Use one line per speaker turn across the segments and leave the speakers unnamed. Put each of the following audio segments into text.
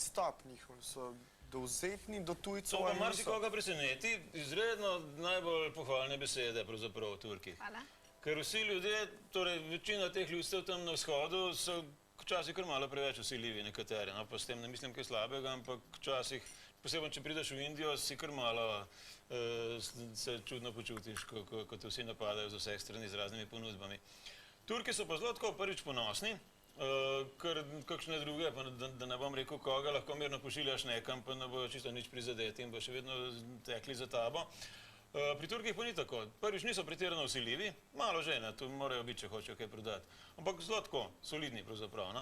pristop njihov? So dovzetni do tujcev?
To pa marsikoga preseneti. Izredno najbolj pohvalne besede pravzaprav o Turkih.
Hvala.
Ker vsi ljudje, torej večina teh ljudstev tam na vzhodu so včasih kar malo preveč vsiljivi nekateri, no, pa s tem ne mislim kaj slabega, ampak včasih, posebno če prideš v Indijo, si kar malo se čudno počutiš, ko te vsi napadajo z vseh strani z raznimi ponudbami. Turki so pa zelo tako prvič ponosni, ker kakšne druge, pa da ne bom rekel koga, lahko mirno pošiljaš nekam, pa ne bojo čisto nič prizadeti in bo še vedno tekli za tabo. Pri Turkih pa ni tako. Prvič niso pretirano vsiljivi, malo že, tu morajo biti, če hočejo kaj prodati. Ampak zelo tako, solidni pravzaprav.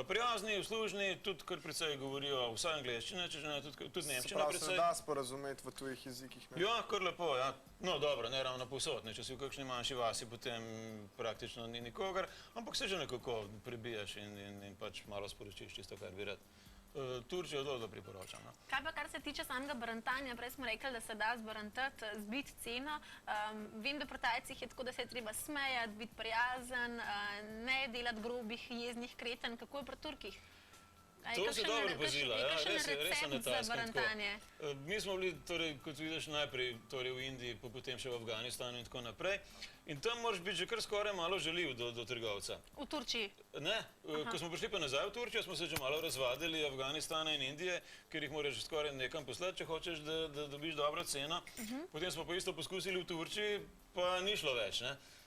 Prijazni, uslužni, tudi kar precej govorijo vsa angleščina, če že ne, tudi nemščina precej.
Se pravi, se da sporazumeti v tujih jezikih?
Ja, kar lepo, ja. No, dobro, ne ravno povsod, če si v kakšni manjši vasi, potem praktično ni nikogar, ampak se že nekako prebijaš in pač malo sporočiš čisto, kar bi rad. Turčijo zelo priporočam.
Kaj pa, kar se tiče samega barantanja, prej smo rekli, da se da zbarantati, zbiti ceno. Vem, da pri Tajcih je tako, da se je treba smejati, biti prijazen, ne delati grobih, jeznih kretanj. Kako je pri Turkih?
To se dobro pozila, res je na Tajskem
tako.
Mi smo bili, kot vidiš, najprej v Indiji, pa potem še v Afganistanu in tako naprej. In tam moraš biti že kar skoraj malo žaljiv do trgovca.
V Turčiji?
Ne, ko smo prišli pa nazaj v Turčijo, smo se že malo razvadili Afganistana in Indije, ker jih moraš skoraj nekam poslati, če hočeš, da dobiš dobro ceno. Potem smo pa isto poskusili v Turčiji, pa ni šlo več.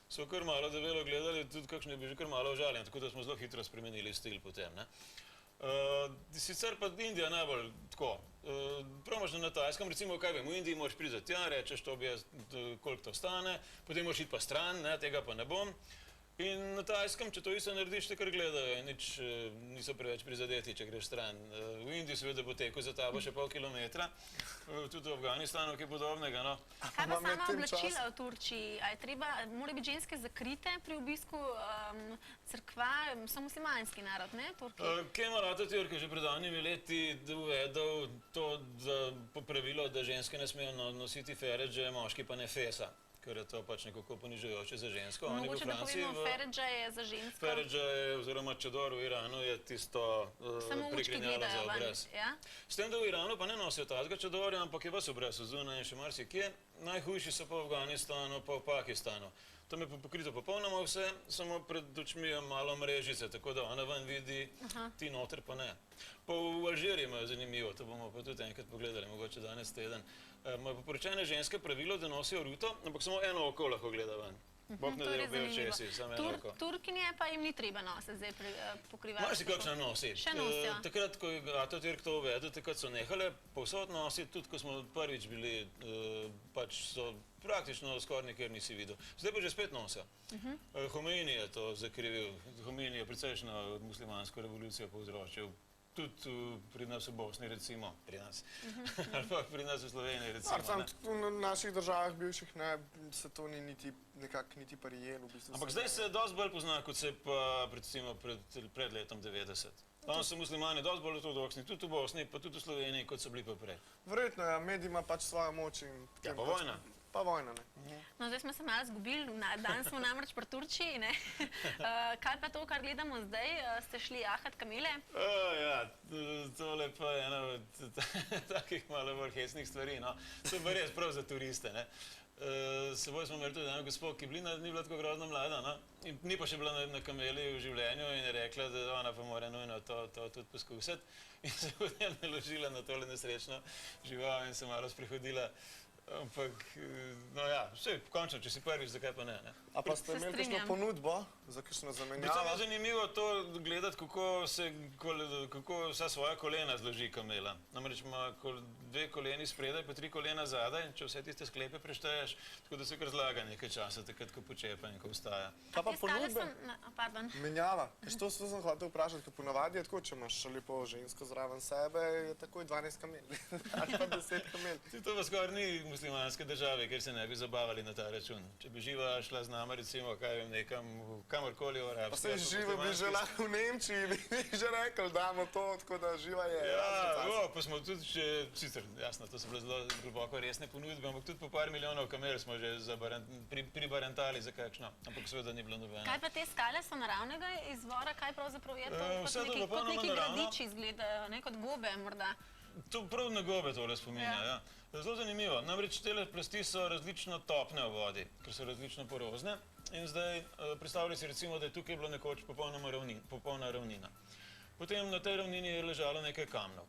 So kar malo debelo gledali, tudi kakšni bi že kar malo užaljeni, tako da smo zelo hitro spremenili stil potem. Sicer pa Indija najbolj tako, promočno na Tajskem, recimo, kaj vem, v Indiji moraš priti tja, rečeš, koliko to stane, potem moraš iti pa stran, tega pa ne bom. In na Tajskem, če to isto narediš, te kar gledajo in nič niso preveč prizadeti, če greš stran. V Indiji seveda bo tekel za tabo še pol kilometra, tudi v Afganistanu, kaj podobnega.
Kaj pa sama oblačila v Turčiji? Mora biti ženske zakrite pri obisku crkva? So muslimanski narod, ne, Turki?
Kemal Atatürk je že pred davnimi leti uvedel to pravilo, da ženske ne smejo nositi feredže, moški pa ne fesa. Ker je to pač nekako ponižujoče za žensko.
Mogoče da povemo, feredža je za žensko?
Feredža je, oziroma čador v Iranu je tisto prikrinjalo za obraz. S tem, da v Iranu pa ne nosijo tazga čadorja, ampak je vas obraz zunaj in še marsikje. Najhujši so pa v Afganistanu, pa v Pakistanu. Tam je pokrito popolnoma vse, samo pred očmi je malo mrežice, tako da ona ven vidi, ti noter pa ne. Pa v Alžiriji imajo zanimivo, to bomo pa tudi enkrat pogledali, mogoče danes teden. Imajo poporočene ženske pravilo, da nosijo ruto, ampak samo eno oko lahko gleda ven. Bog ne da obe očesi, samo eno oko.
Turkinje pa jim ni treba nositi zdaj pokrivati.
Imaš si kakšna nosi.
Še nosijo.
Takrat, ko je Atatürk to uvedel, takrat so nehale povsod nositi, tudi ko smo prvič bili, pač so praktično skoraj nikjer nisi videl. Zdaj pa že spet nosijo. Homeini je to zakrivil. Homeini je precejšno muslimansko revolucijo povzročil. Tudi pri nas v Bosni, recimo, pri nas, ali pa pri nas v Sloveniji, recimo.
V naših državah bivših se to ni nekako niti prijelo.
Ampak zdaj se dosti bolj pozna, kot se pa pred letom 90. Tam so muslimani dosti bolj ortodoksni, tudi v Bosni, pa tudi v Sloveniji, kot so bili pa prej.
Verjetno, ja, medij ima pač svojo moč in...
Ja, pa vojna.
Pa vojna, ne.
No, zdaj smo se malo zgubili, danes smo namreč pri Turčiji, ne. Kaj pa to, kar gledamo zdaj, ste šli jahat kamele?
Ja, tole pa je ena od takih malo bolj hecnih stvari, no. To je pa res prav za turiste, ne. Seboj smo imeli tudi eno gospod, ki ni bila tako grozno mlada, no. In ni pa še bila na kameli v življenju in je rekla, da ona pa mora nujno to tudi poskusiti. In se potem naložila na tole nesrečno žival in se malo sprehodila. Ampak, no ja, vse, končno, če si prvič, zakaj pa ne?
A pa ste imeli kakšno ponudbo za kakšno zamenjavo?
Predvsem je zanimivo to gledati, kako vsa svoja kolena zloži kamela. Namreč ima 2 koleni spredaj, pa 3 kolena zadaj, če vse tiste sklepe prešteješ, tako da se kar zlaga nekaj časa, takrat, ko počepa in ko vstaja.
Kaj pa ponudbe?
Pardon.
Menjava. To sem hotel vprašati, ker ponavadi je tako, če imaš lepo žensko zraven sebe, je takoj 12 kamel. Ali pa 10 kamel.
To pa skoraj ni muslimanske države, ker se ne bi zabavali na ta račun. Če bi Živa šla z nama, recimo, kaj vem, nekam, kamorkoli v Arabski.
Pa se Živa bi že lahko v Nemčiji, bi že rekli, damo to, tako da Živa je...
Ja, pa smo tudi še, sicer jasno, to so bile zelo globoko resne ponudbe, ampak tudi po par milijonov kamel smo že pribarantali za kakšno, ampak seveda ni bilo nobeno.
Kaj pa te skale so naravnega izvora, kaj pravzaprav je to?
Vse to je
Kot
popolnoma
neki
naravno.
gradiči izgledajo, ne kot gobe morda.
To prav na gobe tole spominja, ja. Zelo zanimivo. Namreč tele plasti so različno topne v vodi, ker so različno porozne. In zdaj predstavljaj si recimo, da je tukaj bilo nekoč popolna ravnina. Potem na tej ravnini je ležalo nekaj kamnov.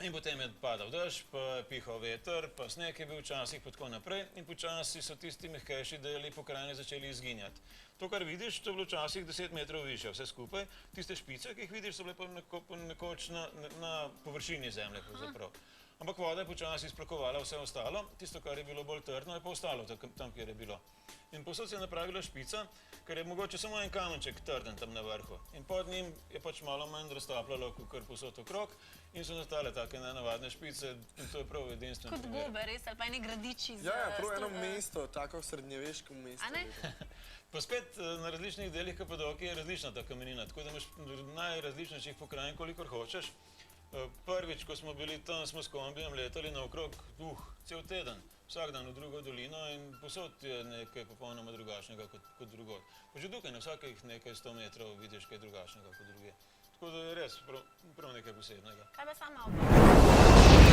In potem je padal dež, pa je pihal veter, pa sneg je bil včasih, pa tako naprej. In počasi so tisti mehkejši deli pokrajine začeli izginjati. To, kar vidiš, to je bilo včasih 10 metrov više, vse skupaj. Tiste špice, ki jih vidiš, so bile pa nekoč na površini zemlje pravzaprav. Ampak voda je počasi izplakovala vse ostalo, tisto, kar je bilo bolj trdno, je pa ostalo tam, kjer je bilo. In povsod se je napravila špica, ker je mogoče samo en kamenček trden tam na vrhu. In pod njim je pač malo manj raztapljalo, kot povsod okrog, in so nastale take nenavadne špice, in to je prav edinstven
Kot
primer.
gobe, res, ali pa eni gradiči.
Ja, prav eno mesto, tako srednjeveško mesto.
A ne?
Pa spet na različnih delih Kapadokije je različna ta kamenina, tako da imaš najrazličnejših pokrajin, kolikor hočeš. Prvič, ko smo bili tam, smo s kombijem letali naokrog, cel teden, vsak dan v drugo dolino in posod je nekaj popolnoma drugačnega kot drugod. Pa že tukaj na vsakih nekaj 100 metrov vidiš kaj drugačnega kot druge. Tako da je res prav nekaj posebnega.
Kaj pa sama oba?